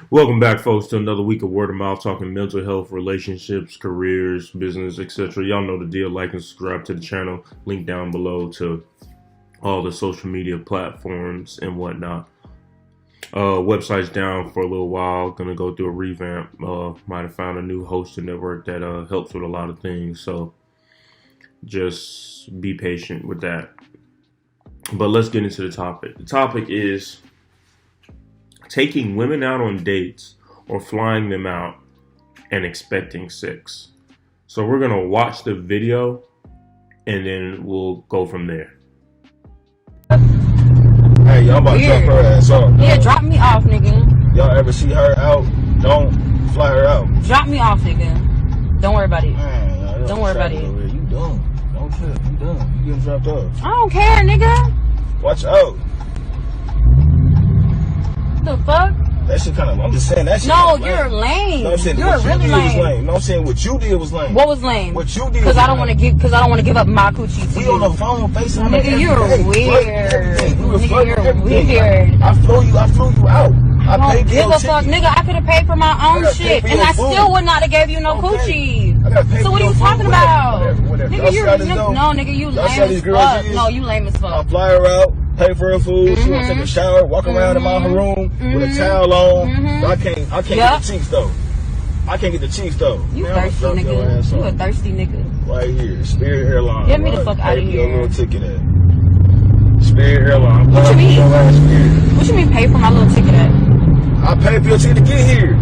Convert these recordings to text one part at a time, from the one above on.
Welcome back, folks, to another week of Word of Mouth, talking mental health, relationships, careers, business, etc. Y'all know the deal. Like and subscribe to the channel. Link down below to all the social media platforms and whatnot. Website's down for a little while. Gonna go through a revamp. Might have found a new hosting network that helps with a lot of things. So just be patient with that. But let's get into the topic. The topic is taking women out on dates or flying them out and expecting sex. So we're going to watch the video and then we'll go from there. Hey, y'all about to drop her ass off. Yeah, drop me off, nigga. Y'all ever see her out, don't fly her out. Drop me off, nigga. Don't worry about it. Man, don't worry about it. You dumb. Don't trip. You dumb. You getting dropped off. I don't care, nigga. Watch out. The fuck? That shit kind of, I'm just saying that shit. No, you're lame. No, I'm saying you're what really you did was lame. lame. No, I'm saying what you did was lame. What was lame? What you did. Because I don't want to give up my coochie to we you. on the phone, FaceTime. Nigga, you're weird. Nigga, you're weird. I flew you out. I don't give a fuck, nigga. I could have paid for my own shit, and I still would not have gave you no coochie. So what are you talking about? Nigga, no, nigga, you lame as fuck. No, you lame as fuck. I fly her out. Pay for her food. She want to take a shower, walk around in my room with a towel on. But I can't get the cheeks though. I can't get the cheeks though. You thirsty nigga. You a thirsty nigga. Right here, Spirit Airlines. Get me the fuck out of here. Pay for your little ticket at Spirit Airlines. What you mean? What you mean pay for my little ticket at? I paid for your ticket to get here.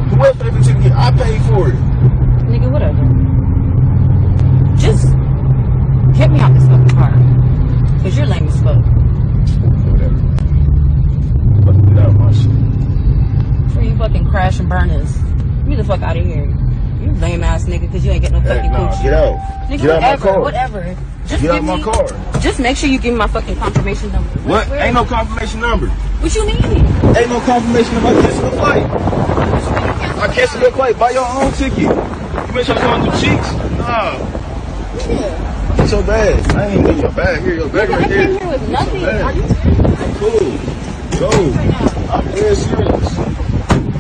Who else paid for your ticket to get? I paid for it. Nigga, whatever. Just get me out this fucking car. Cause you're lame as fuck. Whatever. Fucking get out of my shit. Before you fucking crash and burn us. Get me the fuck out of here. You lame ass nigga, cause you ain't get no fucking coochie. Get out. Nigga, Get out my car. Whatever. Just get out my car. Just make sure you give me my fucking confirmation number. What? Ain't no confirmation number. What you mean? Ain't no confirmation number. I canceled the flight. I canceled the flight. Buy your own ticket. You make sure I'm going through cheeks? Nah. Yeah. It's your bag. I ain't even your bag here. Your bag right I there. came here with nothing. Are you Cool. Go. I'm dead serious.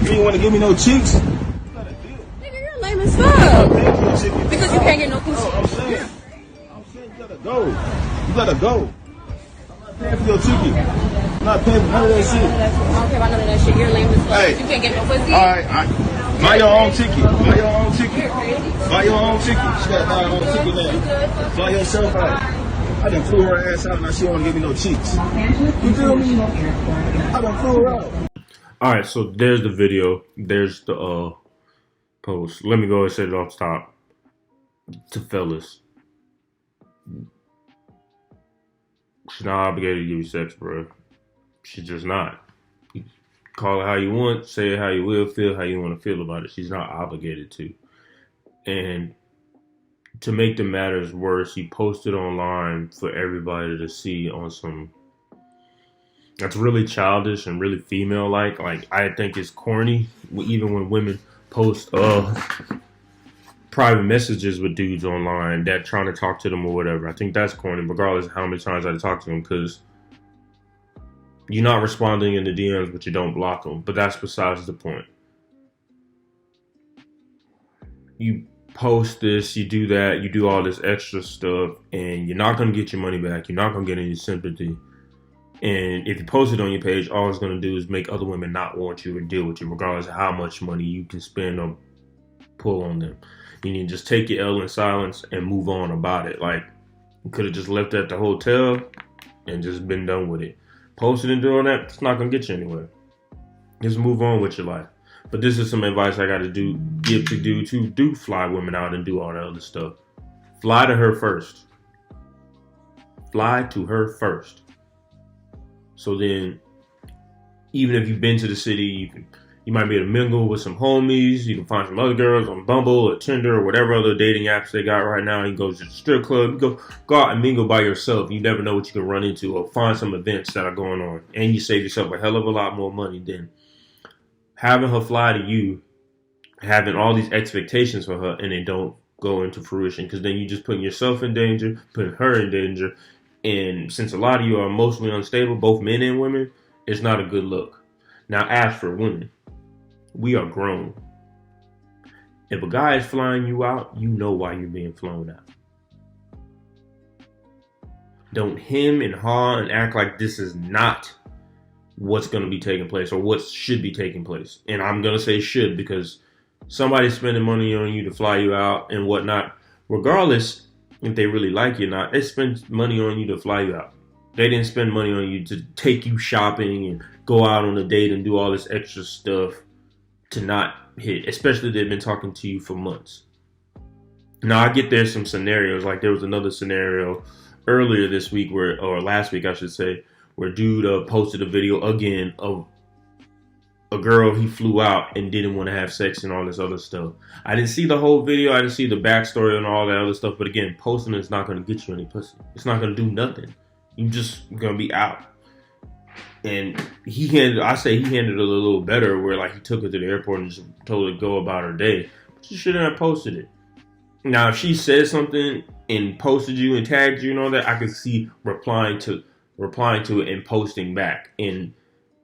You ain't want to give me no cheeks? Nigga, you're lame as fuck. Because you can't get no coochie. I'm saying you gotta go. You gotta go. I'm not paying for your ticket. I'm not paying for none of that shit. I don't care about none of that shit. You're lame as fuck. Hey. You can't get no pussy. Alright. Buy your own ticket. Buy your own ticket. Buy your own ticket. She gotta buy her own ticket now. Fly yourself out. I done flew her ass out and now she don't want to give me no cheeks. You feel me? I done flew her out. Alright, so there's the video. There's the post. Let me go and set it off the top. To fellas. She's not obligated to give you sex, bro. She's just not. Call it how you want, say it how you will, feel how you want to feel about it. She's not obligated to. And to make the matters worse, he posted online for everybody to see on some... That's really childish and really female-like. Like, I think it's corny, even when women post private messages with dudes online that trying to talk to them or whatever. I think that's corny, regardless of how many times I talk to them, because you're not responding in the DMs, but you don't block them. But that's besides the point. You post this, you do that, you do all this extra stuff, and you're not going to get your money back. You're not going to get any sympathy. And if you post it on your page, all it's going to do is make other women not want you or deal with you, regardless of how much money you can spend or pull on them. You need to just take your L in silence and move on about it. Like, you could have just left at the hotel and just been done with it. Posting and doing that, it's not going to get you anywhere. Just move on with your life. But this is some advice I got to give to dudes who do fly women out and do all that other stuff. Fly to her first. Fly to her first. So then, even if you've been to the city, you might be able to mingle with some homies. You can find some other girls on Bumble or Tinder or whatever other dating apps they got right now. You go to the strip club. You go out and mingle by yourself. You never know what you can run into or find some events that are going on. And you save yourself a hell of a lot more money than having her fly to you, having all these expectations for her, and they don't go into fruition. Because then you're just putting yourself in danger, putting her in danger, And since a lot of you are emotionally unstable, both men and women, it's not a good look. Now, as for women, we are grown. If a guy is flying you out, you know why you're being flown out. Don't hem and haw and act like this is not what's going to be taking place or what should be taking place. And I'm going to say should, because somebody's spending money on you to fly you out and whatnot. Regardless if they really like you or not, they spend money on you to fly you out. They didn't spend money on you to take you shopping and go out on a date and do all this extra stuff to not hit, especially if they've been talking to you for months. Now, I get there's some scenarios, like there was another scenario earlier this week or last week, I should say, where dude posted a video again of a girl he flew out and didn't want to have sex and all this other stuff. I didn't see the whole video. I didn't see the backstory and all that other stuff. But again, posting is not going to get you any pussy. It's not going to do nothing. You just going to be out. And he handled it a little better, where like he took her to the airport and just told her to go about her day. But she shouldn't have posted it. Now, if she said something and posted you and tagged you and all that, I could see replying to it and posting back and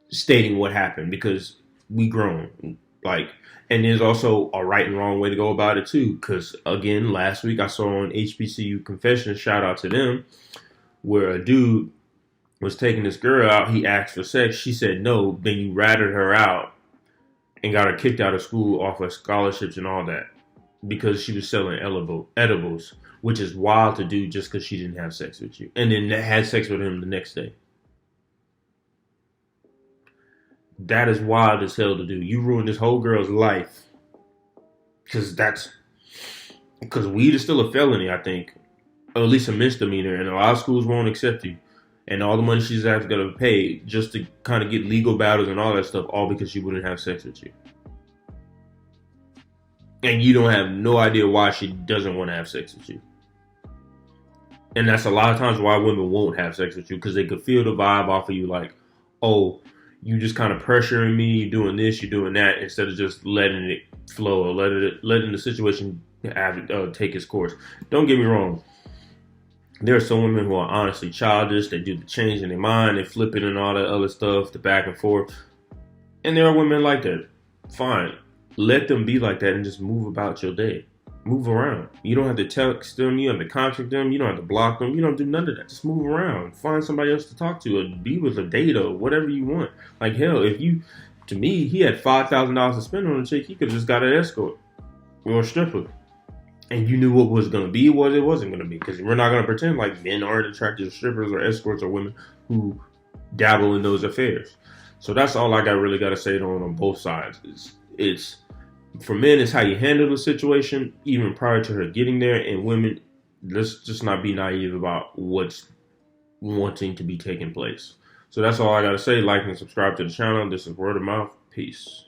stating what happened, because we grown. Like, and there's also a right and wrong way to go about it too. Because again, last week I saw on HBCU Confessions, shout out to them, where a dude was taking this girl out. He asked for sex. She said no. Then you ratted her out and got her kicked out of school off of scholarships and all that, because she was selling edibles, which is wild to do just because she didn't have sex with you. And then had sex with him the next day. That is wild as hell to do. You ruined this whole girl's life. Because weed is still a felony, I think. Or at least a misdemeanor. And a lot of schools won't accept you. And all the money she's going to pay just to kind of get legal battles and all that stuff, all because she wouldn't have sex with you. And you don't have no idea why she doesn't want to have sex with you. And that's a lot of times why women won't have sex with you, because they could feel the vibe off of you, like, oh, you just kind of pressuring me, you're doing this, you're doing that, instead of just letting it flow or letting the situation take its course. Don't get me wrong. There are some women who are honestly childish. They do the change in their mind, they flip it and all that other stuff, the back and forth. And there are women like that. Fine. Let them be like that and just move about your day. Move around. You don't have to text them. You don't have to contact them. You don't have to block them. You don't do none of that. Just move around. Find somebody else to talk to, or be with a date, or whatever you want. Like, hell, to me, he had $5,000 to spend on a chick. He could have just got an escort or a stripper. And you knew what was going to be, what it wasn't going to be. Because we're not going to pretend like men aren't attracted to strippers or escorts or women who dabble in those affairs. So that's all I really got to say on both sides. It's for men, it's how you handle the situation, even prior to her getting there. And women, let's just not be naive about what's wanting to be taking place. So that's all I got to say. Like and subscribe to the channel. This is Word of Mouth. Peace.